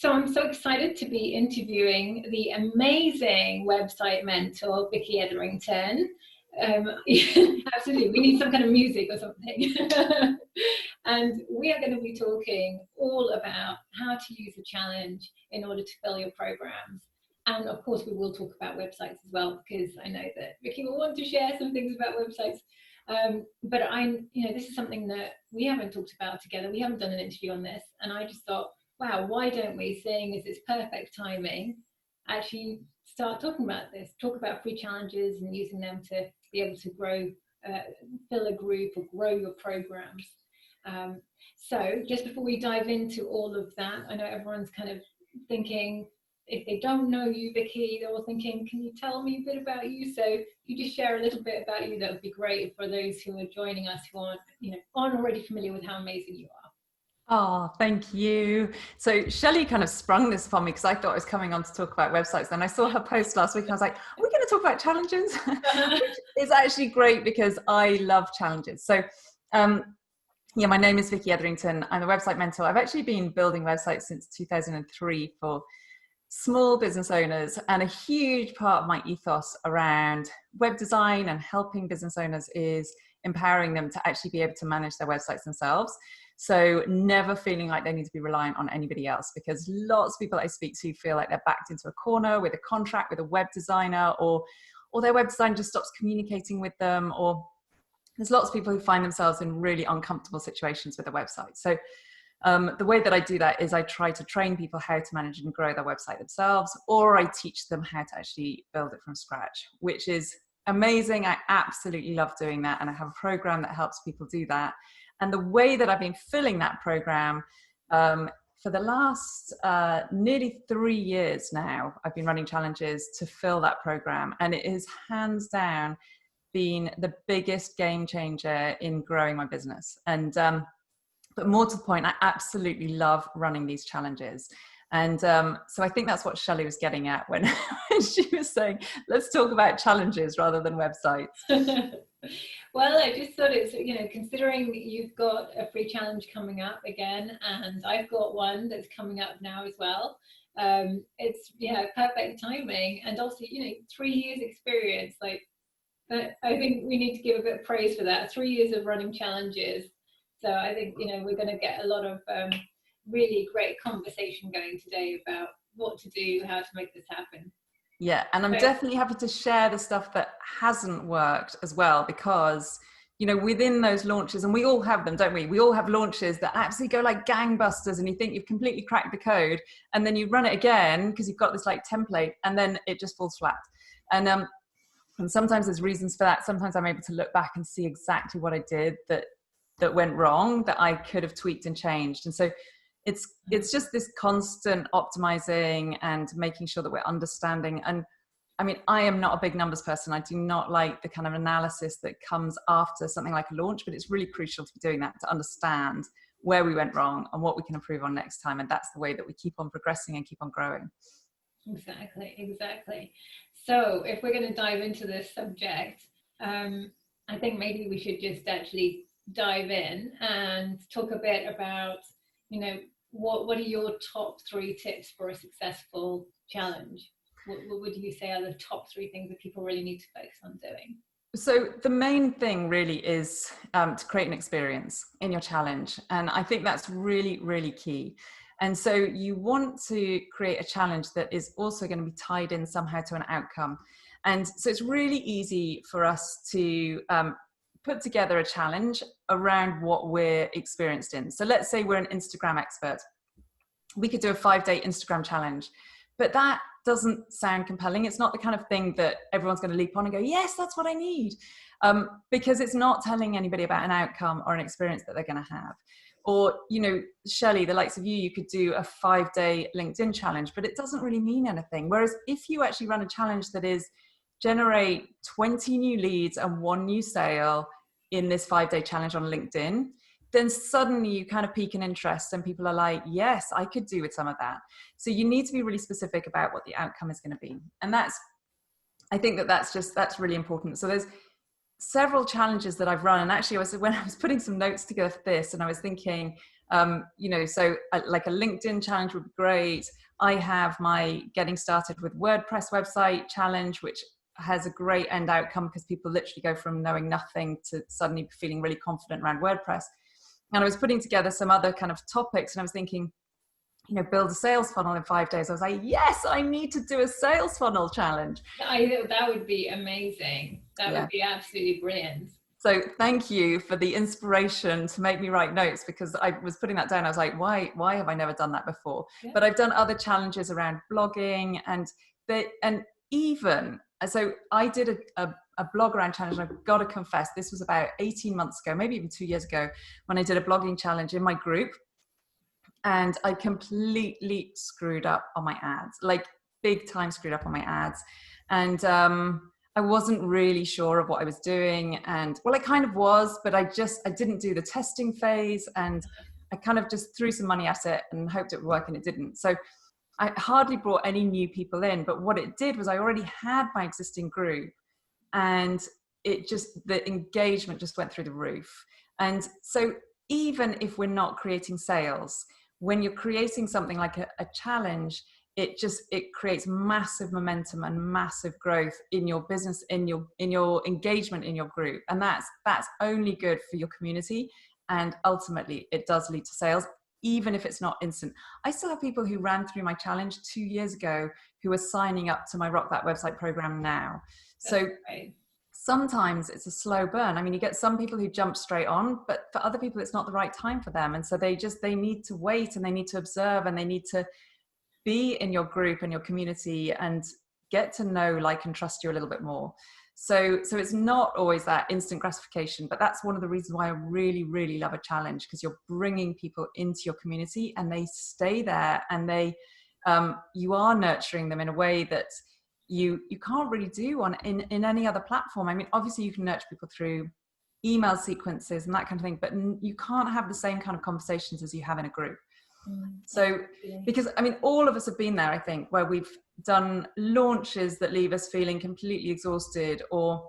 So I'm so excited to be interviewing the amazing website mentor, Vicky Etherington. Absolutely, we need some kind of music or something. And we are going to be talking all about how to use a challenge in order to fill your programs. And of course, we will talk about websites as well, because I know that Vicky will want to share some things about websites. But this is something that we haven't talked about together. We haven't done an interview on this. And I just thought, wow, why don't we, seeing as it's perfect timing, actually start talking about this, talk about free challenges and using them to be able to grow, fill a group or grow your programs. So just before we dive into all of that, I know everyone's kind of thinking, if they don't know you, Vicky, they're all thinking, can you tell me a bit about you? So if you just share a little bit about you, that would be great for those who are joining us who aren't already familiar with how amazing you are. Oh, thank you. So Shelley kind of sprung this upon me because I thought I was coming on to talk about websites. Then I saw her post last week and I was like, are we going to talk about challenges? Which is actually great because I love challenges. So yeah, my name is Vicky Etherington. I'm a website mentor. I've actually been building websites since 2003 for small business owners, and a huge part of my ethos around web design and helping business owners is empowering them to actually be able to manage their websites themselves. So never feeling like they need to be reliant on anybody else, because lots of people I speak to feel like they're backed into a corner with a contract with a web designer, or their web design just stops communicating with them, or there's lots of people who find themselves in really uncomfortable situations with a website. So the way that I do that is I try to train people how to manage and grow their website themselves, or I teach them how to actually build it from scratch, which is amazing. I absolutely love doing that. And I have a program that helps people do that. And the way that I've been filling that program for the last nearly 3 years now, I've been running challenges to fill that program. And it is hands down been the biggest game changer in growing my business. And but more to the point, I absolutely love running these challenges. And so I think that's what Shelley was getting at when she was saying, let's talk about challenges rather than websites. Well, I just thought it's, considering you've got a free challenge coming up again, and I've got one that's coming up now as well. It's, perfect timing. And also, 3 years experience. I think we need to give a bit of praise for that. 3 years of running challenges. So I think, we're going to get a lot of really great conversation going today about what to do, how to make this happen. Yeah, and I'm definitely happy to share the stuff that hasn't worked as well, because, within those launches, and we all have them, don't we? We all have launches that absolutely go like gangbusters and you think you've completely cracked the code, and then you run it again because you've got this template, and then it just falls flat. And sometimes there's reasons for that. Sometimes I'm able to look back and see exactly what I did that went wrong, that I could have tweaked and changed. And so it's just this constant optimizing and making sure that we're understanding. And I mean, I am not a big numbers person. I do not like the kind of analysis that comes after something like a launch, but it's really crucial to be doing that, to understand where we went wrong and what we can improve on next time. And that's the way that we keep on progressing and keep on growing. Exactly. So if we're going to dive into this subject, I think maybe we should just actually dive in and talk a bit about, what are your top 3 tips for a successful challenge? What would you say are the top 3 things that people really need to focus on doing? So the main thing really is to create an experience in your challenge. And I think that's really, really key. And so you want to create a challenge that is also going to be tied in somehow to an outcome. And so it's really easy for us to put together a challenge around what we're experienced in. So let's say we're an Instagram expert. We could do a 5-day Instagram challenge, but that doesn't sound compelling. It's not the kind of thing that everyone's going to leap on and go, yes, that's what I need. Because it's not telling anybody about an outcome or an experience that they're going to have. Or, Shelley, the likes of you could do a 5-day LinkedIn challenge, but it doesn't really mean anything. Whereas if you actually run a challenge that is generate 20 new leads and 1 new sale in this 5-day challenge on LinkedIn, then suddenly you kind of pique an interest and people are like, yes, I could do with some of that. So you need to be really specific about what the outcome is going to be. And I think that's really important. So there's several challenges that I've run. And actually when I was putting some notes together for this, and I was thinking, You know, so like a LinkedIn challenge would be great. I have my getting started with WordPress website challenge, which has a great end outcome because people literally go from knowing nothing to suddenly feeling really confident around WordPress. And I was putting together some other kind of topics, and I was thinking, you know, build a sales funnel in 5 days. I was like, yes, I need to do a sales funnel challenge. That would be amazing. That would be absolutely brilliant. So thank you for the inspiration to make me write notes, because I was putting that down. I was like, why have I never done that before? Yeah. But I've done other challenges around blogging and even, so I did a blog around challenge. And I've got to confess, this was about 18 months ago, maybe even 2 years ago, when I did a blogging challenge in my group. And I completely screwed up on my ads, like big time screwed up on my ads. And I wasn't really sure of what I was doing. And well, I kind of was, but I didn't do the testing phase. And I kind of just threw some money at it and hoped it would work, and it didn't. So I hardly brought any new people in. But what it did was I already had my existing group, and the engagement just went through the roof. And so even if we're not creating sales, when you're creating something like a challenge, it creates massive momentum and massive growth in your business, in your engagement in your group. And that's only good for your community. And ultimately it does lead to sales, even if it's not instant. I still have people who ran through my challenge 2 years ago who are signing up to my Rock That Website program now. So sometimes it's a slow burn. I mean, you get some people who jump straight on, but for other people, it's not the right time for them. And so they need to wait, and they need to observe, and they need to be in your group and your community and get to know, like, and trust you a little bit more. So it's not always that instant gratification, but that's one of the reasons why I really, really love a challenge, because you're bringing people into your community and they stay there, and you are nurturing them in a way that you can't really do in any other platform. I mean, obviously you can nurture people through email sequences and that kind of thing, but you can't have the same kind of conversations as you have in a group. So, because I mean, all of us have been there, I think, where we've done launches that leave us feeling completely exhausted, or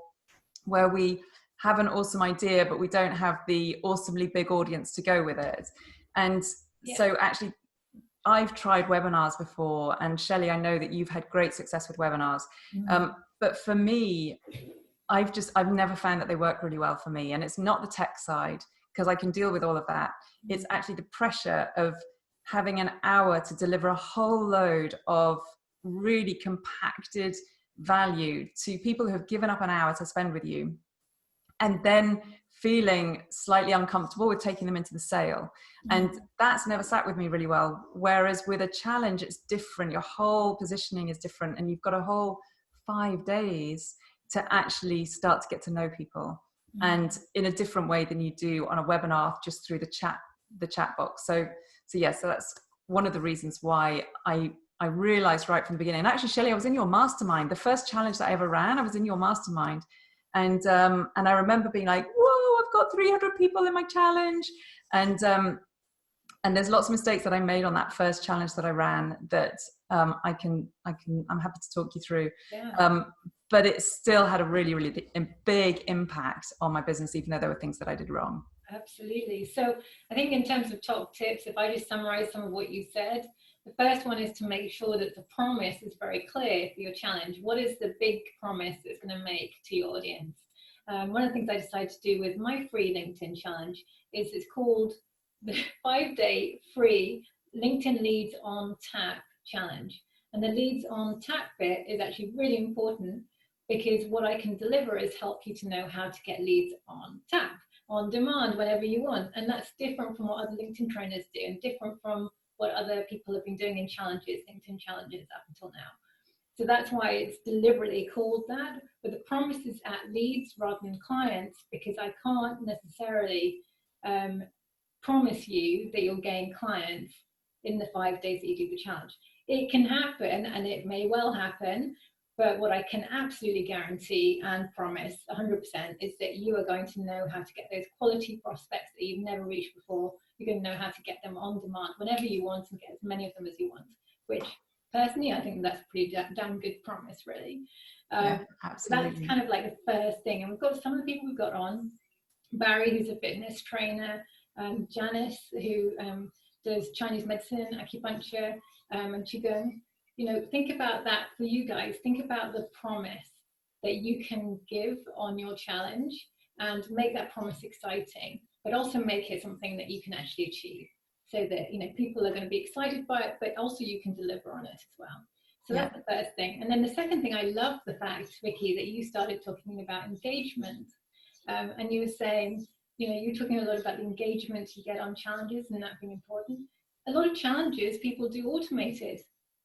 where we have an awesome idea, but we don't have the awesomely big audience to go with it. And so actually, I've tried webinars before, and Shelley, I know that you've had great success with webinars. But for me, I've never found that they work really well for me. And it's not the tech side, because I can deal with all of that. It's actually the pressure of having an hour to deliver a whole load of really compacted value to people who have given up an hour to spend with you, and then feeling slightly uncomfortable with taking them into the sale. And that's never sat with me really well. Whereas with a challenge, it's different. Your whole positioning is different, and you've got a whole 5 days to actually start to get to know people, and in a different way than you do on a webinar just through the chat box. So that's one of the reasons why I realized right from the beginning. And actually, Shelley, I was in your mastermind. The first challenge that I ever ran, I was in your mastermind. And I remember being like, whoa, I've got 300 people in my challenge. And there's lots of mistakes that I made on that first challenge that I ran that I'm happy to talk you through. But it still had a really, really big impact on my business, even though there were things that I did wrong. Absolutely. So I think in terms of top tips, if I just summarize some of what you said, the first one is to make sure that the promise is very clear for your challenge. What is the big promise it's going to make to your audience? One of the things I decided to do with my free LinkedIn challenge is it's called the 5-day free LinkedIn Leads on Tap challenge. And the leads on tap bit is actually really important, because what I can deliver is help you to know how to get leads on tap, on demand, whenever you want. And that's different from what other LinkedIn trainers do, and different from what other people have been doing in challenges, LinkedIn challenges up until now. So that's why it's deliberately called that. But the promise is at leads rather than clients, because I can't necessarily promise you that you'll gain clients in the 5 days that you do the challenge. It can happen, and it may well happen, but what I can absolutely guarantee and promise 100% is that you are going to know how to get those quality prospects that you've never reached before. You're going to know how to get them on demand whenever you want, and get as many of them as you want, which personally I think that's a pretty damn good promise, really. Absolutely. That's kind of like the first thing. And we've got some of the people we've got on. Barry, who's a fitness trainer, Janice, who does Chinese medicine, acupuncture, and qigong. You know, think about that for you guys. Think about the promise that you can give on your challenge, and make that promise exciting, but also make it something that you can actually achieve, so that, you know, people are going to be excited by it, but also you can deliver on it as well. So that's the first thing. And then the second thing, I love the fact, Vicky, that you started talking about engagement, and you were saying, you know, you're talking a lot about the engagement you get on challenges and that being important. A lot of challenges people do automated.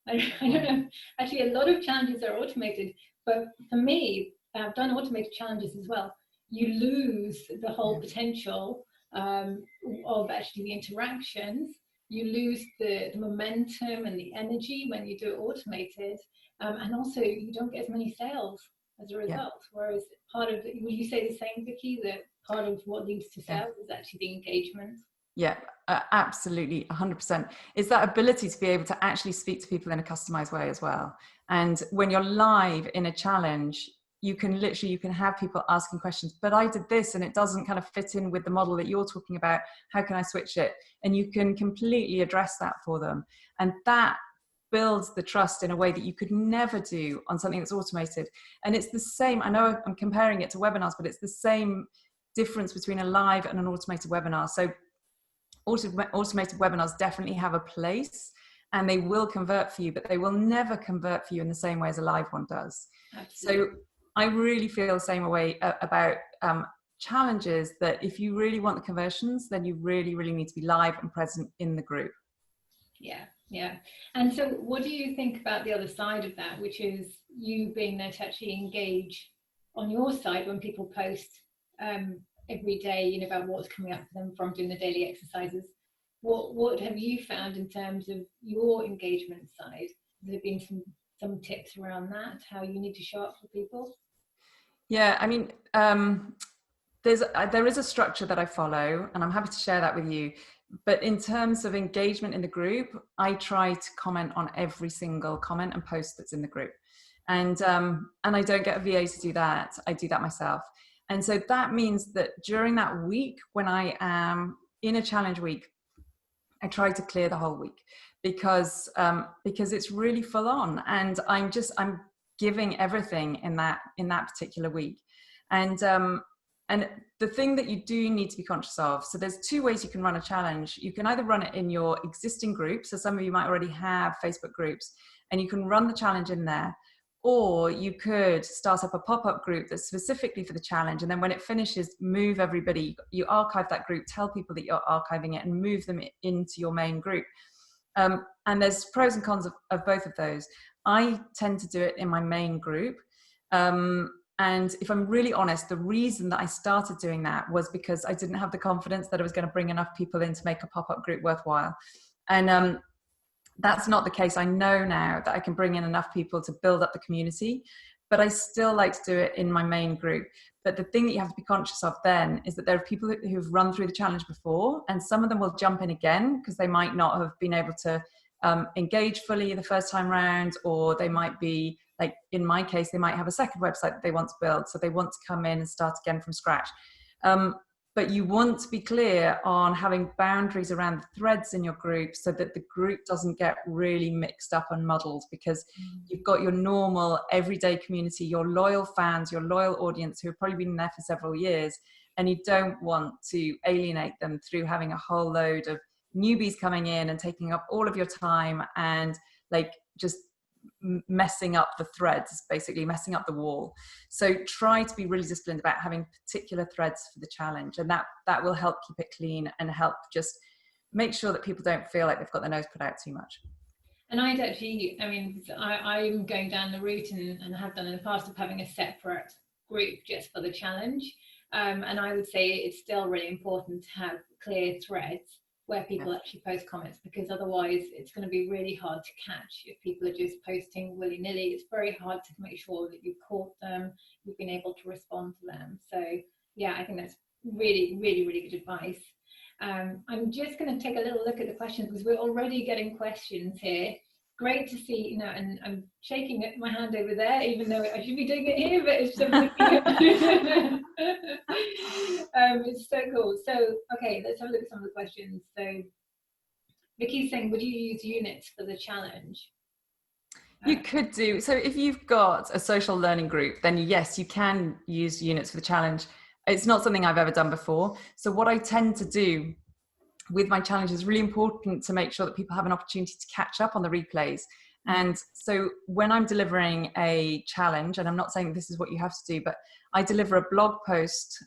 I don't know, actually a lot of challenges are automated, but for me, I've done automated challenges as well. You lose the whole potential of actually the interactions. You lose the momentum and the energy when you do it automated, and also you don't get as many sales as a result. Whereas part of it, would you say the same, Vicky, that part of what leads to sales is actually the engagement? Yeah, absolutely, 100%. It's that ability to be able to actually speak to people in a customized way as well. And when you're live in a challenge, you can have people asking questions, but I did this and it doesn't kind of fit in with the model that you're talking about. How can I switch it? And you can completely address that for them. And that builds the trust in a way that you could never do on something that's automated. And it's the same, I know I'm comparing it to webinars, but it's the same difference between a live and an automated webinar. So automated webinars definitely have a place, and they will convert for you, but they will never convert for you in the same way as a live one does. Absolutely. So I really feel the same way about challenges, that if you really want the conversions, then you really, really need to be live and present in the group. Yeah. And so what do you think about the other side of that, which is you being there to actually engage on your side when people post every day, you know, about what's coming up for them from doing the daily exercises? What have you found in terms of your engagement side? Has there been some tips around that, how you need to show up for people? Yeah, I mean, there is a structure that I follow, and I'm happy to share that with you. But in terms of engagement in the group, I try to comment on every single comment and post that's in the group. And I don't get a VA to do that. I do that myself. And so that means that during that week, when I am in a challenge week, I try to clear the whole week, because it's really full on, and I'm giving everything in that particular week. And the thing that you do need to be conscious of, so there's two ways you can run a challenge. You can either run it in your existing group, so some of you might already have Facebook groups, and you can run the challenge in there. Or you could start up a pop-up group that's specifically for the challenge, and then when it finishes, move everybody. You archive that group, tell people that you're archiving it, and move them into your main group. And there's pros and cons of both of those. I tend to do it in my main group. And if I'm really honest, the reason that I started doing that was because I didn't have the confidence that I was going to bring enough people in to make a pop-up group worthwhile. And that's not the case. I know now that I can bring in enough people to build up the community, but I still like to do it in my main group. But the thing that you have to be conscious of then is that there are people who've run through the challenge before, and some of them will jump in again because they might not have been able to engage fully the first time round, or they might be, like in my case, they might have a second website that they want to build, so they want to come in and start again from scratch. But you want to be clear on having boundaries around the threads in your group, so that the group doesn't get really mixed up and muddled, because you've got your normal everyday community, your loyal fans, your loyal audience who have probably been there for several years, and you don't want to alienate them through having a whole load of newbies coming in and taking up all of your time and like just messing up the threads, basically messing up the wall. So try to be really disciplined about having particular threads for the challenge, and that will help keep it clean and help just make sure that people don't feel like they've got their nose put out too much. And I'd actually, I mean, I'm going down the route, and have done in the past, of having a separate group just for the challenge. And I would say it's still really important to have clear threads where people actually post comments, because otherwise it's going to be really hard to catch if people are just posting willy-nilly. It's very hard to make sure that you've caught them, you've been able to respond to them. So yeah, I think that's really, really, really good advice. I'm just going to take a little look at the questions, because we're already getting questions here. great to see, you know, and I'm shaking my hand over there, even though I should be doing it here, but it's something. It's so cool. So, okay, let's have a look at some of the questions. So, Vicky's saying, would you use units for the challenge? You could do. So if you've got a social learning group, then yes, you can use units for the challenge. It's not something I've ever done before. So what I tend to do with my challenge is really important to make sure that people have an opportunity to catch up on the replays. And so when I'm delivering a challenge, and I'm not saying this is what you have to do, but I deliver a blog post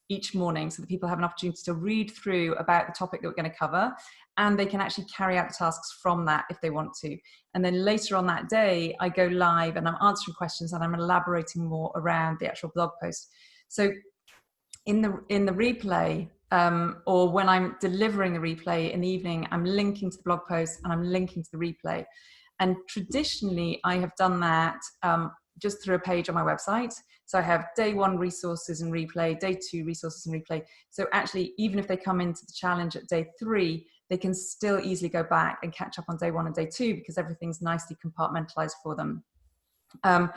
each morning so that people have an opportunity to read through about the topic that we're going to cover, and they can actually carry out the tasks from that if they want to. And then later on that day, I go live and I'm answering questions and I'm elaborating more around the actual blog post. So in the replay, or when I'm delivering the replay in the evening, I'm linking to the blog post and I'm linking to the replay. And traditionally, I have done that just through a page on my website. So I have day 1 resources and replay, day 2 resources and replay. So actually, even if they come into the challenge at day 3, they can still easily go back and catch up on day 1 and day 2 because everything's nicely compartmentalized for them. I'm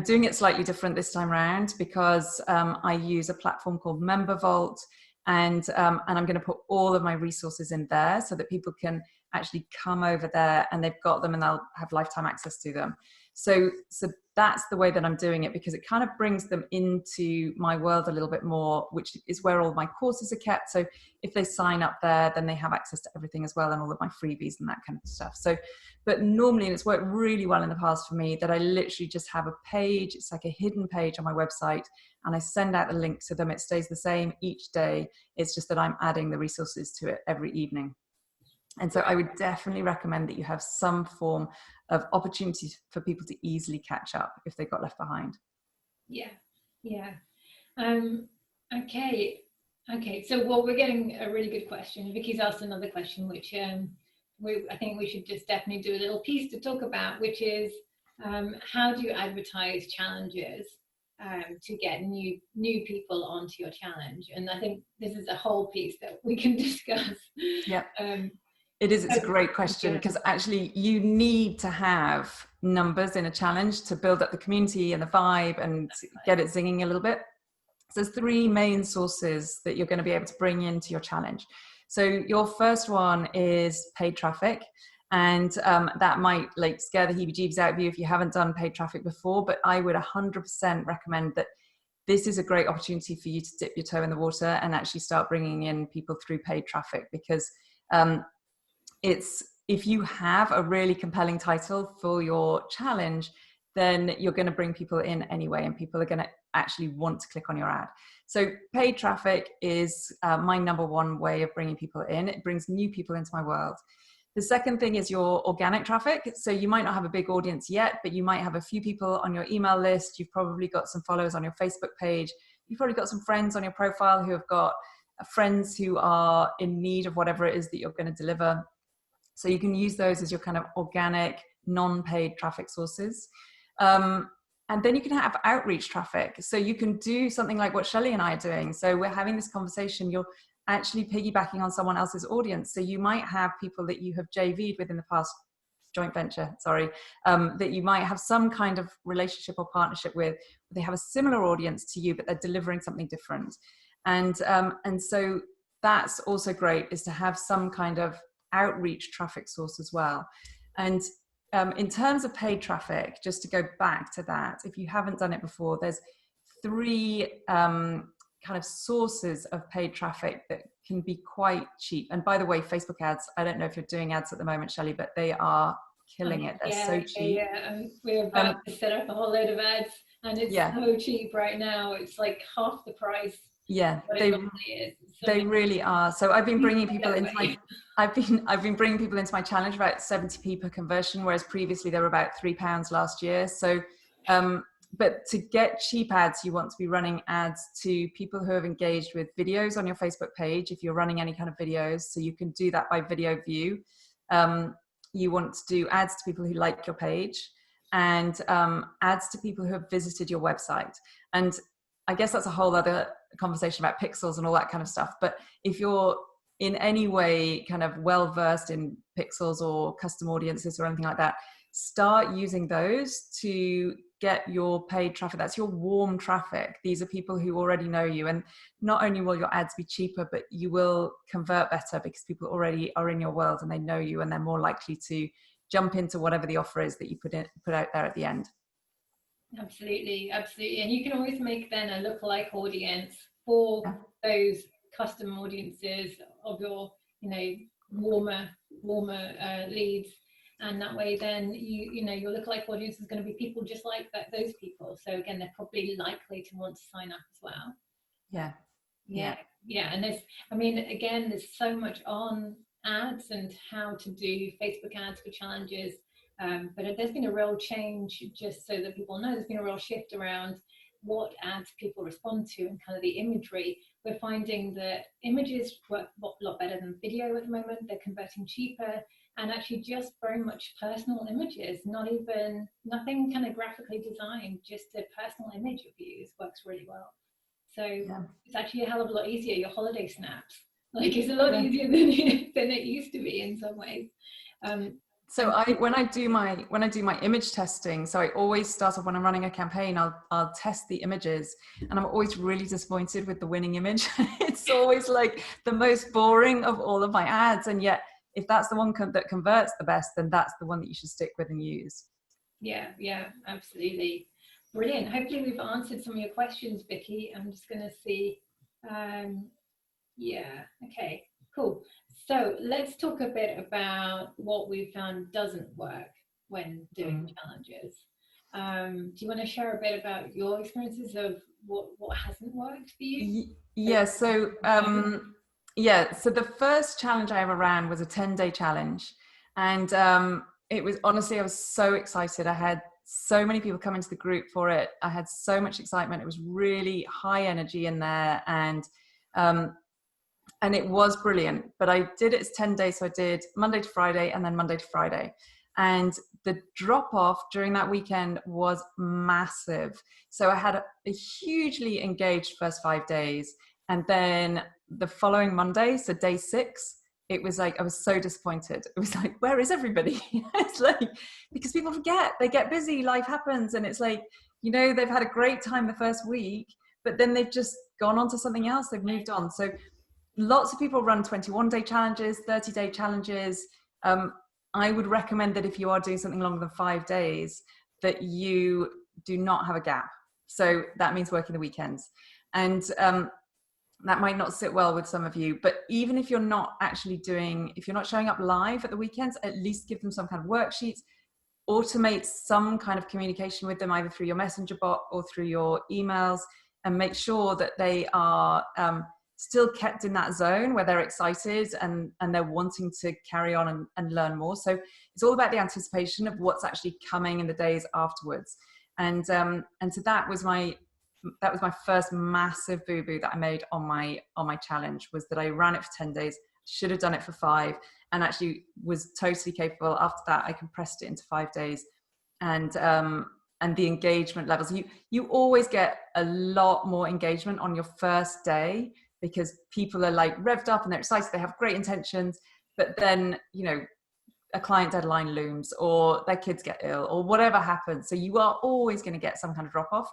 doing it slightly different this time around because I use a platform called Member Vault, and I'm going to put all of my resources in there so that people can actually come over there and they've got them and they'll have lifetime access to them. So that's the way that I'm doing it, because it kind of brings them into my world a little bit more, which is where all my courses are kept. So if they sign up there, then they have access to everything as well, and all of my freebies and that kind of stuff. So, but normally, and it's worked really well in the past for me, that I literally just have a page. It's like a hidden page on my website, and I send out the link to them. It stays the same each day. It's just that I'm adding the resources to it every evening. And so I would definitely recommend that you have some form of opportunities for people to easily catch up if they got left behind. Yeah. Okay. So, well, we're getting a really good question. Vicky's asked another question, which I think we should just definitely do a little piece to talk about, which is how do you advertise challenges to get new people onto your challenge? And I think this is a whole piece that we can discuss. Yeah. It is. It's a great question, because actually you need to have numbers in a challenge to build up the community and the vibe and get it zinging a little bit. So there's 3 main sources that you're going to be able to bring into your challenge. So your first one is paid traffic. And that might like scare the heebie-jeebies out of you if you haven't done paid traffic before, but I would 100% recommend that this is a great opportunity for you to dip your toe in the water and actually start bringing in people through paid traffic, because if you have a really compelling title for your challenge, then you're going to bring people in anyway, and people are going to actually want to click on your ad. So paid traffic is my number 1 way of bringing people in. It brings new people into my world. The second thing is your organic traffic. So you might not have a big audience yet, but you might have a few people on your email list. You've probably got some followers on your Facebook page. You've probably got some friends on your profile who have got friends who are in need of whatever it is that you're going to deliver. So you can use those as your kind of organic, non-paid traffic sources. And then you can have outreach traffic. So you can do something like what Shelley and I are doing. So we're having this conversation, you're actually piggybacking on someone else's audience. So you might have people that you have JV'd with in the past, joint venture, that you might have some kind of relationship or partnership with. They have a similar audience to you, but they're delivering something different. And so that's also great, is to have some kind of outreach traffic source as well. And in terms of paid traffic, just to go back to that, if you haven't done it before, there's 3 kind of sources of paid traffic that can be quite cheap. And by the way, Facebook ads, I don't know if you're doing ads at the moment, Shelley, but they are killing it. They're so cheap. Yeah. We're about to set up a whole load of ads, and it's so cheap right now. It's like half the price. Yeah, they really are. So I've been bringing people into my I've been bringing people into my challenge about 70p per conversion, whereas previously they were about £3 last year. So but to get cheap ads, you want to be running ads to people who have engaged with videos on your Facebook page, if you're running any kind of videos. So you can do that by video view. You want to do ads to people who like your page, and ads to people who have visited your website. And I guess that's a whole other conversation about pixels and all that kind of stuff. But if you're in any way kind of well versed in pixels or custom audiences or anything like that, start using those to get your paid traffic. That's your warm traffic. These are people who already know you, and not only will your ads be cheaper, but you will convert better because people already are in your world and they know you, and they're more likely to jump into whatever the offer is that you put out there at the end. Absolutely, absolutely. And you can always make then a lookalike audience for those custom audiences of your, you know, warmer leads. And that way then you know your lookalike audience is going to be people just like those people. So again, they're probably likely to want to sign up as well. Yeah. And there's, I mean, again, there's so much on ads and how to do Facebook ads for challenges. But there's been a real change, just so that people know, there's been a real shift around what ads people respond to and kind of the imagery. We're finding that images work a lot better than video at the moment. They're converting cheaper, and actually just very much personal images, nothing kind of graphically designed, just a personal image of you works really well. So it's actually a hell of a lot easier. Your holiday snaps, like, it's a lot easier than it used to be in some ways. So when I do my image testing, so I always start off when I'm running a campaign, I'll test the images, and I'm always really disappointed with the winning image. It's always like the most boring of all of my ads, and yet if that's the one that converts the best, then that's the one that you should stick with and use. Yeah, absolutely. Brilliant. Hopefully we've answered some of your questions, Vicky. I'm just going to see. Okay, cool. So let's talk a bit about what we found doesn't work when doing challenges. Do you want to share a bit about your experiences of what hasn't worked for you? So the first challenge I ever ran was a 10-day challenge, and it was, honestly, I was so excited. I had so many people come into the group for it. I had so much excitement. It was really high energy in there, and it was brilliant. But I did it as 10 days, so I did Monday to Friday and then Monday to Friday. And the drop off during that weekend was massive. So I had a hugely engaged first 5 days, and then the following Monday, so day 6, it was like, I was so disappointed. It was like, where is everybody? It's like, because people forget, they get busy, life happens. And it's like, you know, they've had a great time the first week, but then they've just gone on to something else. They've moved on. So lots of people run 21-day challenges, 30-day challenges. I would recommend that if you are doing something longer than 5 days, that you do not have a gap. So that means working the weekends. And that might not sit well with some of you, but even if you're not if you're not showing up live at the weekends, at least give them some kind of worksheets, automate some kind of communication with them, either through your messenger bot or through your emails, and make sure that they are still kept in that zone where they're excited and they're wanting to carry on and learn more. So it's all about the anticipation of what's actually coming in the days afterwards. And so that was my first massive boo-boo that I made on my challenge, was that I ran it for 10 days, should have done it for 5, and actually was totally capable. After that, I compressed it into 5 days. And the engagement levels, you always get a lot more engagement on your first day, because people are like revved up and they're excited, they have great intentions, but then, you know, a client deadline looms, or their kids get ill, or whatever happens. So you are always going to get some kind of drop off.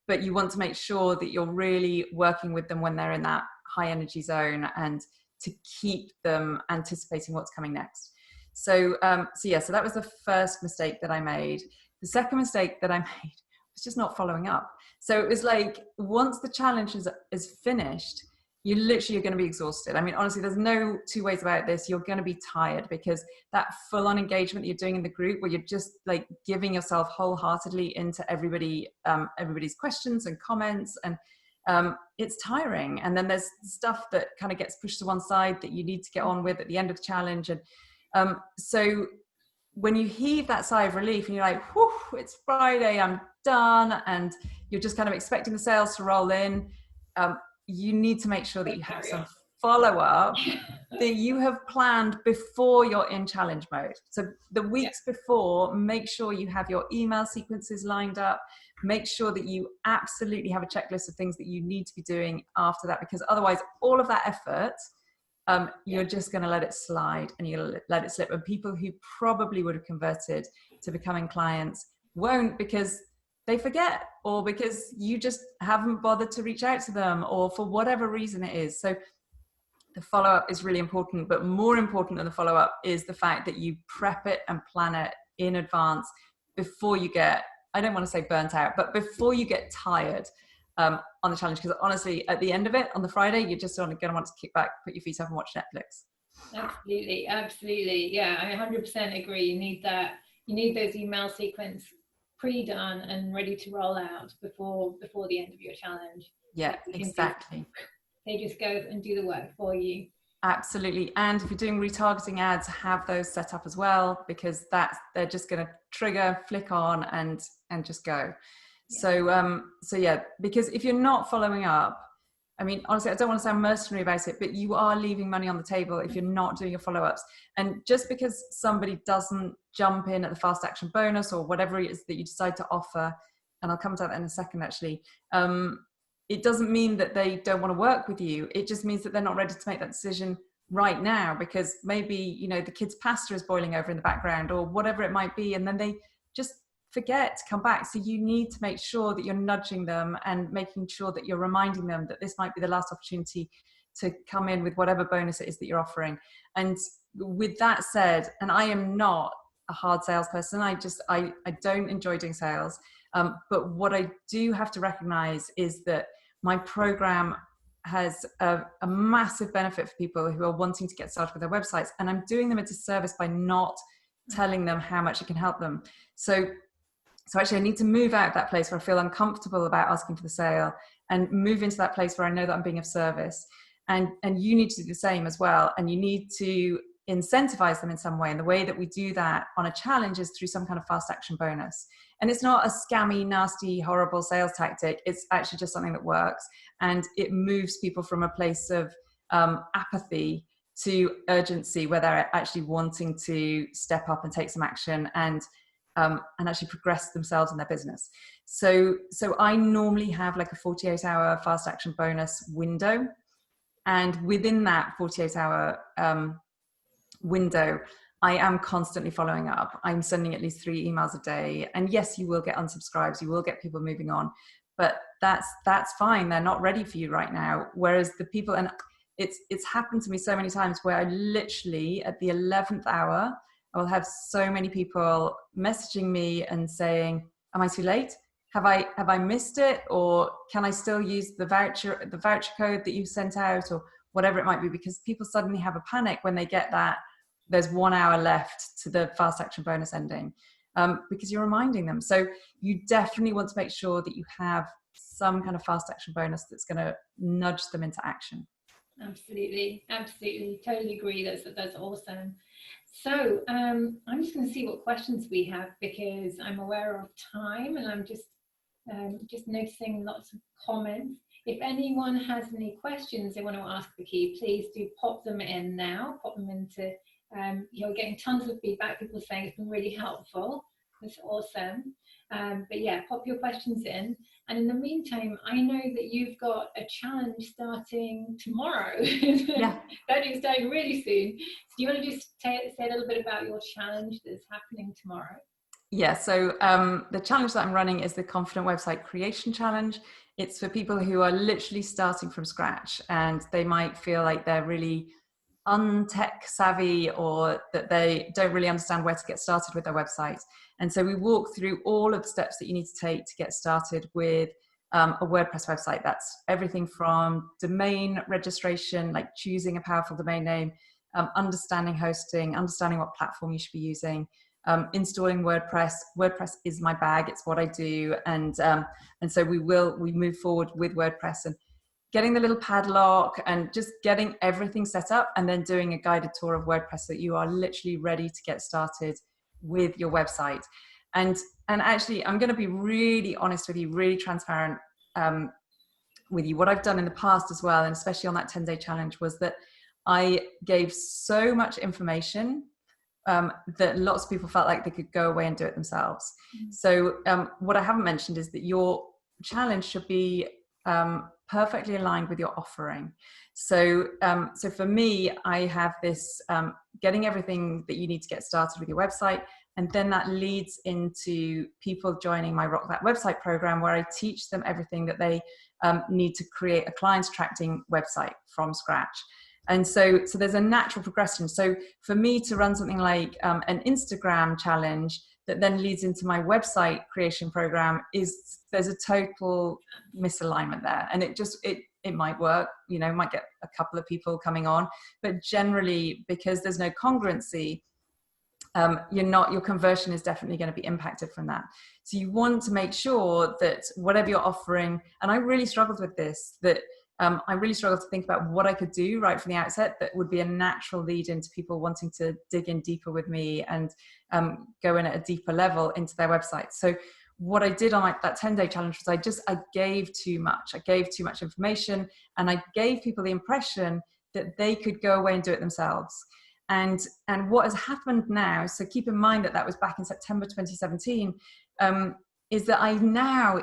But you want to make sure that you're really working with them when they're in that high energy zone, and to keep them anticipating what's coming next. So that was the first mistake that I made. The second mistake that I made was just not following up. So it was like, once the challenge is finished, you literally are going to be exhausted. I mean, honestly, there's no two ways about this. You're going to be tired, because that full-on engagement that you're doing in the group, where you're just like giving yourself wholeheartedly into everybody's questions and comments, and it's tiring. And then there's stuff that kind of gets pushed to one side that you need to get on with at the end of the challenge. And so when you heave that sigh of relief and you're like, whew, it's Friday, I'm done, and you're just kind of expecting the sales to roll in, you need to make sure that you have some follow-up that you have planned before you're in challenge mode. So the weeks before, make sure you have your email sequences lined up, make sure that you absolutely have a checklist of things that you need to be doing after that, because otherwise all of that effort, you're just going to let it slide and you'll let it slip. And people who probably would have converted to becoming clients won't, because they forget, or because you just haven't bothered to reach out to them, or for whatever reason it is. So the follow-up is really important, but more important than the follow-up is the fact that you prep it and plan it in advance before you get, I don't want to say burnt out, but before you get tired on the challenge. Because honestly, at the end of it, on the Friday, you're just going to want to kick back, put your feet up and watch Netflix. Absolutely, absolutely. Yeah, I 100% agree. You need that. You need those email sequence pre-done and ready to roll out before the end of your challenge. Yeah, exactly. They just go and do the work for you. Absolutely. And if you're doing retargeting ads, have those set up as well, because they're just going to trigger, flick on and just go. Yeah. So yeah, because if you're not following up, I mean, honestly, I don't want to sound mercenary about it, but you are leaving money on the table if you're not doing your follow-ups. And just because somebody doesn't jump in at the fast action bonus or whatever it is that you decide to offer, and I'll come to that in a second actually, it doesn't mean that they don't want to work with you. It just means that they're not ready to make that decision right now, because maybe, you know, the kid's pasta is boiling over in the background or whatever it might be, and then they just forget to come back. So you need to make sure that you're nudging them and making sure that you're reminding them that this might be the last opportunity to come in with whatever bonus it is that you're offering. And with that said, and I am not a hard salesperson, I don't enjoy doing sales, but what I do have to recognize is that my program has a massive benefit for people who are wanting to get started with their websites, and I'm doing them a disservice by not telling them how much it can help them. So actually I need to move out of that place where I feel uncomfortable about asking for the sale and move into that place where I know that I'm being of service. And you need to do the same as well. And you need to incentivize them in some way. And the way that we do that on a challenge is through some kind of fast action bonus. And it's not a scammy, nasty, horrible sales tactic. It's actually just something that works. And it moves people from a place of apathy to urgency, where they're actually wanting to step up and take some action and actually progress themselves in their business. So I normally have like a 48-hour fast action bonus window. And within that 48-hour window, I am constantly following up. I'm sending at least 3 emails a day. And yes, you will get unsubscribes, you will get people moving on, but that's fine. They're not ready for you right now. Whereas the people, and it's happened to me so many times where I literally at the 11th hour, I will have so many people messaging me and saying, am I too late? Have I missed it? Or can I still use the voucher code that you sent out, or whatever it might be? Because people suddenly have a panic when they get that there's 1 hour left to the fast action bonus ending, because you're reminding them. So you definitely want to make sure that you have some kind of fast action bonus that's going to nudge them into action. Absolutely, totally agree. That's awesome. So I'm just going to see what questions we have, because I'm aware of time and I'm just noticing lots of comments. If anyone has any questions they want to ask Vicky, please do pop them in now. Pop them into, you're getting tons of feedback, people saying it's been really helpful. That's awesome. But yeah, pop your questions in. And in the meantime, I know that you've got a challenge starting tomorrow. Yeah. That is starting really soon. So do you want to just say a little bit about your challenge that's happening tomorrow? Yeah, so the challenge that I'm running is the Confident Website Creation Challenge. It's for people who are literally starting from scratch, and they might feel like they're really untech savvy, or that they don't really understand where to get started with their website. And so we walk through all of the steps that you need to take to get started with a WordPress website. That's everything from domain registration, like choosing a powerful domain name, understanding hosting, understanding what platform you should be using, installing WordPress. WordPress is my bag. It's what I do. And so we move forward with WordPress and getting the little padlock and just getting everything set up, and then doing a guided tour of WordPress so that you are literally ready to get started with your website. And actually, I'm going to be really honest with you, really transparent with you. What I've done in the past as well, and especially on that 10-day challenge, was that I gave so much information that lots of people felt like they could go away and do it themselves. So what I haven't mentioned is that your challenge should be perfectly aligned with your offering. So so for me, I have this getting everything that you need to get started with your website, and then that leads into people joining my Rock That Website program, where I teach them everything that they need to create a client attracting website from scratch. And so there's a natural progression. So for me to run something like an Instagram challenge that then leads into my website creation program, there's a total misalignment there. And it might work, you know, might get a couple of people coming on, but generally, because there's no congruency, your conversion is definitely going to be impacted from that. So you want to make sure that whatever you're offering, and I really struggled with this, that I really struggled to think about what I could do right from the outset that would be a natural lead into people wanting to dig in deeper with me and go in at a deeper level into their website. So what I did on that 10-day challenge was I gave too much. I gave too much information, and I gave people the impression that they could go away and do it themselves. And what has happened now, so keep in mind that was back in September 2017, is that I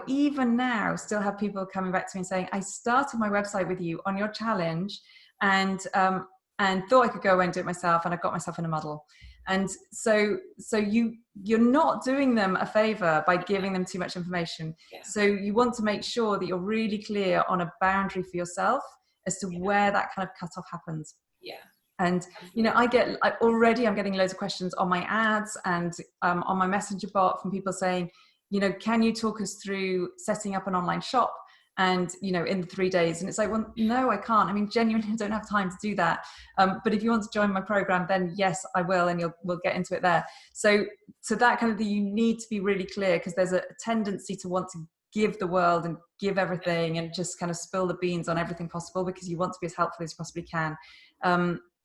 even now, still have people coming back to me and saying, I started my website with you on your challenge and thought I could go away and do it myself, and I got myself in a muddle. And so you're not doing them a favor by giving them too much information. Yeah. So you want to make sure that you're really clear on a boundary for yourself as to where that kind of cutoff happens. Yeah. And, you know, I'm getting loads of questions on my ads and on my messenger bot from people saying, you know, can you talk us through setting up an online shop and, you know, in 3 days? And it's like, well, no, I can't. I mean, genuinely, I don't have time to do that. But if you want to join my program, then yes, I will. And we'll get into it there. So that kind of thing, you need to be really clear, because there's a tendency to want to give the world and give everything and just kind of spill the beans on everything possible, because you want to be as helpful as you possibly can.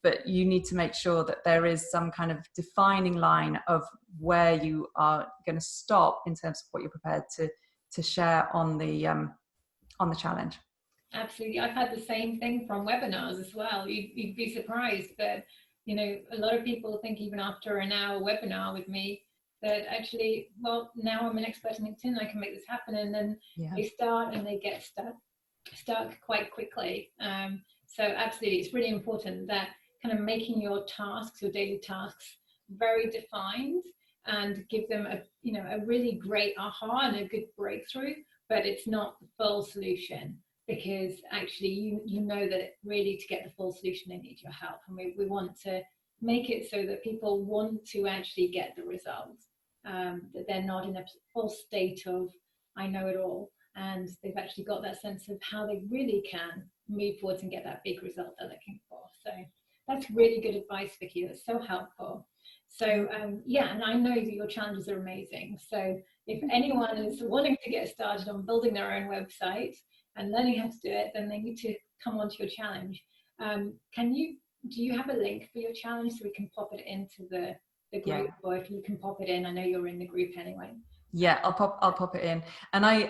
But you need to make sure that there is some kind of defining line of where you are going to stop in terms of what you're prepared to share on the challenge. Absolutely. I've had the same thing from webinars as well. You'd be surprised, but, you know, a lot of people think even after an hour webinar with me that actually, well, now I'm an expert in LinkedIn, I can make this happen. And then they start and they get stuck quite quickly. So absolutely, it's really important that kind of making your tasks, your daily tasks, very defined, and give them a really great aha and a good breakthrough, but it's not the full solution, because actually you know that really to get the full solution they need your help, and we want to make it so that people want to actually get the results, that they're not in a full state of I know it all, and they've actually got that sense of how they really can move forward and get that big result they're looking for. So that's really good advice, Vicky. That's so helpful. So and I know that your challenges are amazing. So if anyone is wanting to get started on building their own website and learning how to do it, then they need to come onto your challenge. Do you have a link for your challenge so we can pop it into the group, or if you can pop it in? I know you're in the group anyway. Yeah, I'll pop it in. And I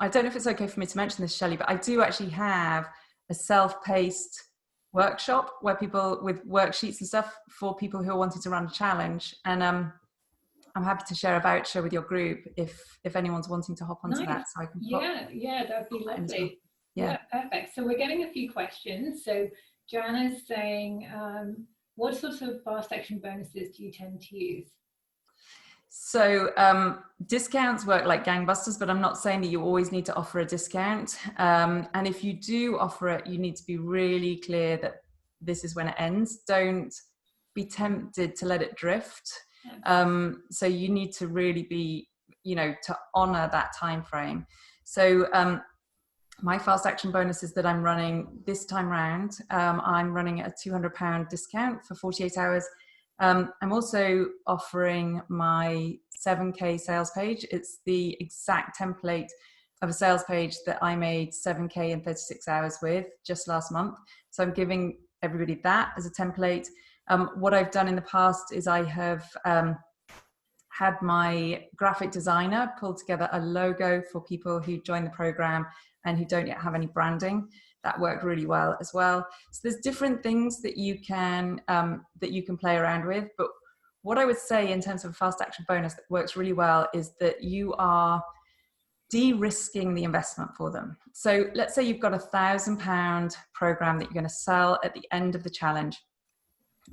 don't know if it's okay for me to mention this, Shelley, but I do actually have a self-paced workshop where people with worksheets and stuff for people who are wanting to run a challenge, and I'm happy to share a voucher with your group if anyone's wanting to hop onto that, so I can that'd be lovely. Yeah, perfect. So we're getting a few questions. So Joanna's saying, what sorts of fast action bonuses do you tend to use? So discounts work like gangbusters, but I'm not saying that you always need to offer a discount. And if you do offer it, you need to be really clear that this is when it ends. Don't be tempted to let it drift. So you need to really be, you know, to honor that time frame. So my fast action bonuses that I'm running this time round, I'm running a £200 discount for 48 hours. I'm also offering my 7K sales page. It's the exact template of a sales page that I made 7K in 36 hours with just last month. So I'm giving everybody that as a template. What I've done in the past is I have had my graphic designer pull together a logo for people who join the program and who don't yet have any branding. that worked really well as well. So there's different things that you can play around with. But what I would say in terms of a fast action bonus that works really well is that you are de-risking the investment for them. So let's say you've got £1,000 program that you're going to sell at the end of the challenge.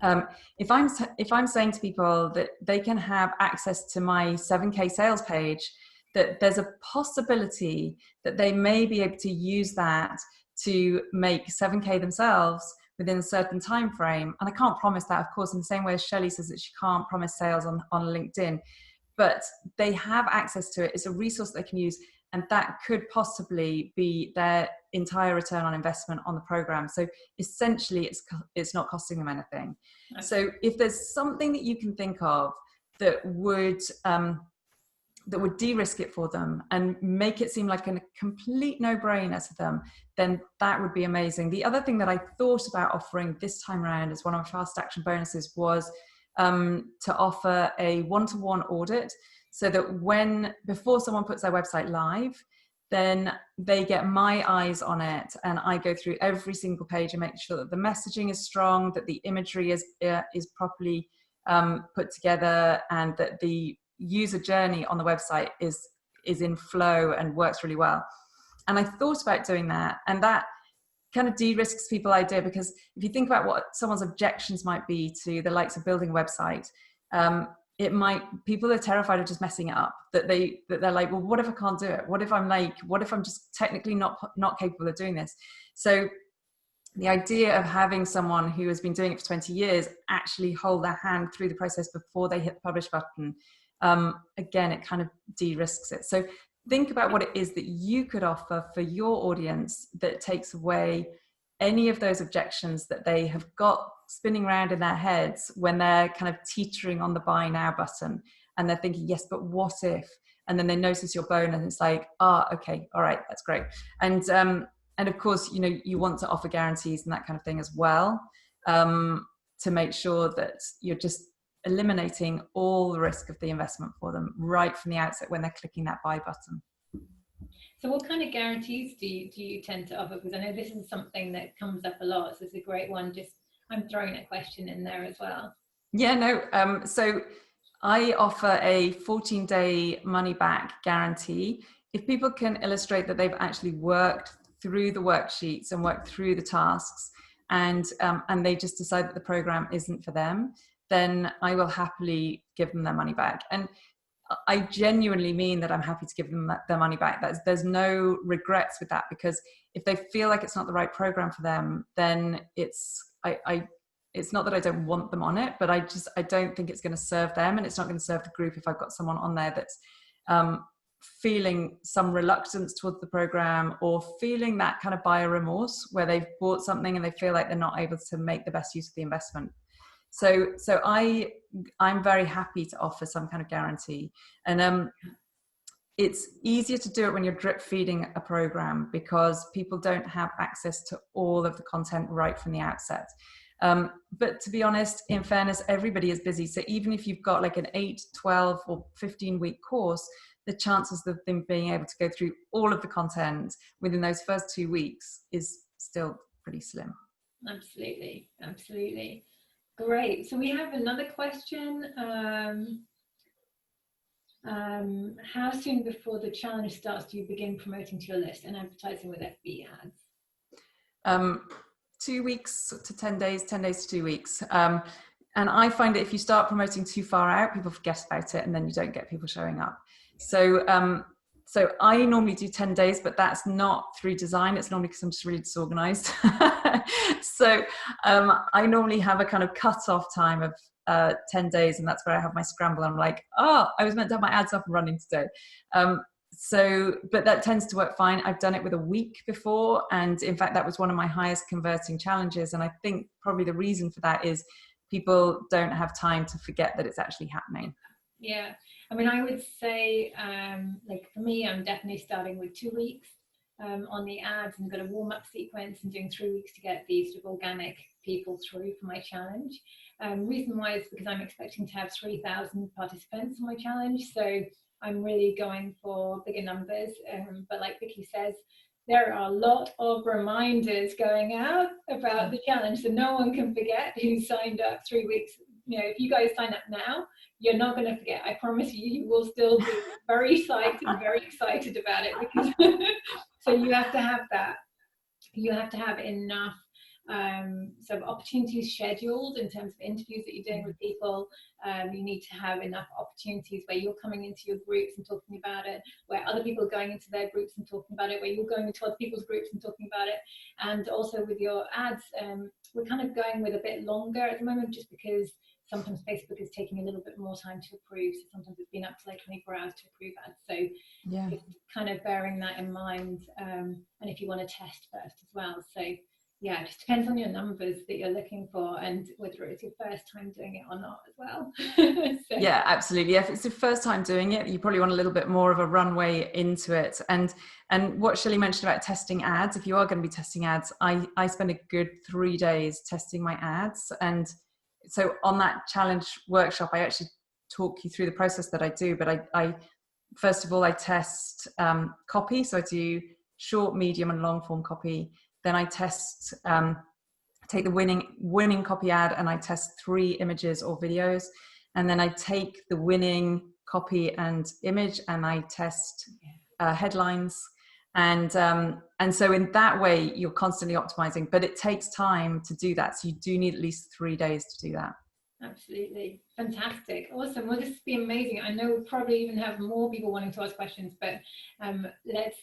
If I'm saying to people that they can have access to my 7K sales page, that there's a possibility that they may be able to use that to make 7K themselves within a certain time frame. And I can't promise that, of course, in the same way as Shelley says that she can't promise sales on LinkedIn, but they have access to it. It's a resource they can use, and that could possibly be their entire return on investment on the program. So essentially it's not costing them anything. Okay. So if there's something that you can think of that would de-risk it for them and make it seem like a complete no-brainer to them, then that would be amazing. The other thing that I thought about offering this time around as one of my fast action bonuses was to offer a one-to-one audit, so that before someone puts their website live, then they get my eyes on it, and I go through every single page and make sure that the messaging is strong, that the imagery is properly put together, and that the user journey on the website is in flow and works really well. And I thought about doing that, and that kind of de-risks people's idea, because if you think about what someone's objections might be to the likes of building a website, people are terrified of just messing it up, that they're like, well, what if I can't do it? What if I'm just technically not capable of doing this? So the idea of having someone who has been doing it for 20 years actually hold their hand through the process before they hit the publish button, again, it kind of de-risks it. So think about what it is that you could offer for your audience that takes away any of those objections that they have got spinning around in their heads when they're kind of teetering on the buy now button, and they're thinking, yes, but what if? And then they notice your bonus, and it's like, okay, all right, that's great. And of course, you want to offer guarantees and that kind of thing as well, to make sure that you're just eliminating all the risk of the investment for them right from the outset when they're clicking that buy button. So what kind of guarantees do you tend to offer? Because I know this is something that comes up a lot, so it's a great one. I'm throwing a question in there as well. Yeah, no. So I offer a 14-day money-back guarantee. If people can illustrate that they've actually worked through the worksheets and worked through the tasks, and they just decide that the program isn't for them, then I will happily give them their money back. And I genuinely mean that I'm happy to give them their money back. There's no regrets with that, because if they feel like it's not the right program for them, then it's not that I don't want them on it, but I don't think it's going to serve them, and it's not going to serve the group if I've got someone on there that's feeling some reluctance towards the program, or feeling that kind of buyer remorse where they've bought something and they feel like they're not able to make the best use of the investment. So I'm very happy to offer some kind of guarantee, and it's easier to do it when you're drip feeding a program, because people don't have access to all of the content right from the outset. But to be honest, in fairness, everybody is busy. So even if you've got like an 8, 12 or 15-week course, the chances of them being able to go through all of the content within those first 2 weeks is still pretty slim. Absolutely. Absolutely. Great. So we have another question. How soon before the challenge starts do you begin promoting to your list and advertising with FB ads? 2 weeks to 10 days, 10 days to 2 weeks. And I find that if you start promoting too far out, people forget about it, and then you don't get people showing up. So I normally do 10 days, but that's not through design. It's normally because I'm just really disorganized. So I normally have a kind of cut-off time of 10 days, and that's where I have my scramble. I'm like, I was meant to have my ads up and running today. But that tends to work fine. I've done it with a week before, and in fact, that was one of my highest converting challenges. And I think probably the reason for that is people don't have time to forget that it's actually happening. Yeah. I mean, I would say, like for me, I'm definitely starting with 2 weeks on the ads, and got a warm-up sequence, and doing 3 weeks to get these sort of organic people through for my challenge. Reason why is because I'm expecting to have 3,000 participants in my challenge, so I'm really going for bigger numbers. But like Vicky says, there are a lot of reminders going out about the challenge, so no one can forget who signed up 3 weeks. If you guys sign up now, you're not going to forget. I promise you, you will still be very psyched and very excited about it, because so you have to have that. You have to have enough sort of opportunities scheduled in terms of interviews that you're doing with people. You need to have enough opportunities where you're coming into your groups and talking about it, where other people are going into their groups and talking about it, where you're going into other people's groups and talking about it. And also with your ads, we're kind of going with a bit longer at the moment, just because sometimes Facebook is taking a little bit more time to approve. So sometimes it's been up to like 24 hours to approve ads. So yeah, just kind of bearing that in mind. And if you want to test first as well. So yeah, it just depends on your numbers that you're looking for, and whether it's your first time doing it or not as well. So. Yeah, absolutely. If it's the first time doing it, you probably want a little bit more of a runway into it. And what Shelley mentioned about testing ads, if you are going to be testing ads, I spend a good 3 days testing my ads. And so on that challenge workshop, I actually talk you through the process that I do. But I first of all, I test copy. So I do short, medium and long form copy. Then I test, take the winning copy ad, and I test 3 images or videos. And then I take the winning copy and image and I test headlines. And so in that way, you're constantly optimizing, but it takes time to do that. So you do need at least 3 days to do that. Absolutely. Fantastic. Awesome. Well, this has been amazing. I know we'll probably even have more people wanting to ask questions, but let's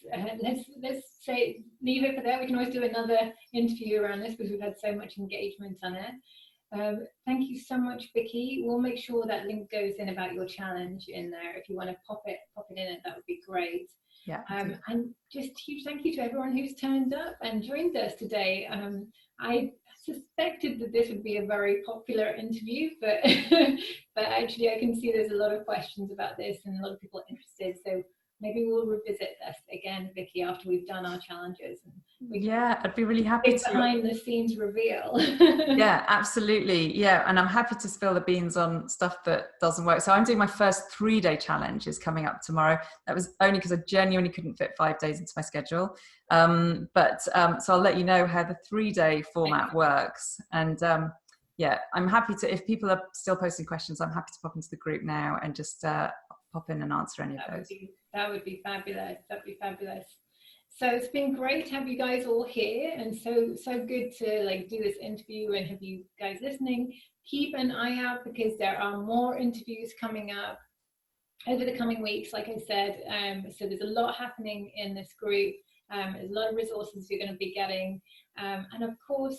say leave it for there. We can always do another interview around this, because we've had so much engagement on it. Thank you so much, Vicky. We'll make sure that link goes in about your challenge in there. If you want to pop it in it, that would be great. Yeah. And just huge thank you to everyone who's turned up and joined us today. I suspected that this would be a very popular interview, but but actually I can see there's a lot of questions about this and a lot of people are interested. So maybe we'll revisit this again, Vicky, after we've done our challenges. And yeah, I'd be really happy to. Behind the scenes reveal. Yeah, absolutely. Yeah, and I'm happy to spill the beans on stuff that doesn't work. So I'm doing my first 3-day challenge is coming up tomorrow. That was only because I genuinely couldn't fit 5 days into my schedule. So I'll let you know how the 3-day format works. And yeah, I'm happy to, if people are still posting questions, I'm happy to pop into the group now and just pop in and answer any of those. That would be fabulous. That'd be fabulous. So it's been great to have you guys all here, and so good to like do this interview and have you guys listening. Keep an eye out, because there are more interviews coming up over the coming weeks, like I said. So there's a lot happening in this group. There's a lot of resources you're going to be getting, and of course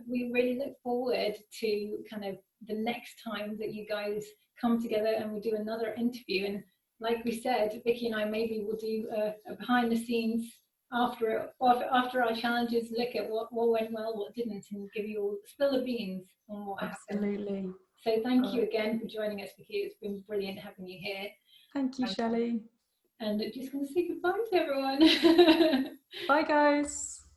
we really look forward to kind of the next time that you guys come together and we do another interview. And like we said, Vicky and I maybe will do a behind the scenes after our challenges, look at what went well, what didn't, and give you all spill the beans on what happened. Absolutely. So thank you again for joining us, Vicky. It's been brilliant having you here. Thank you, Shelley. And just going to say goodbye to everyone. Bye, guys.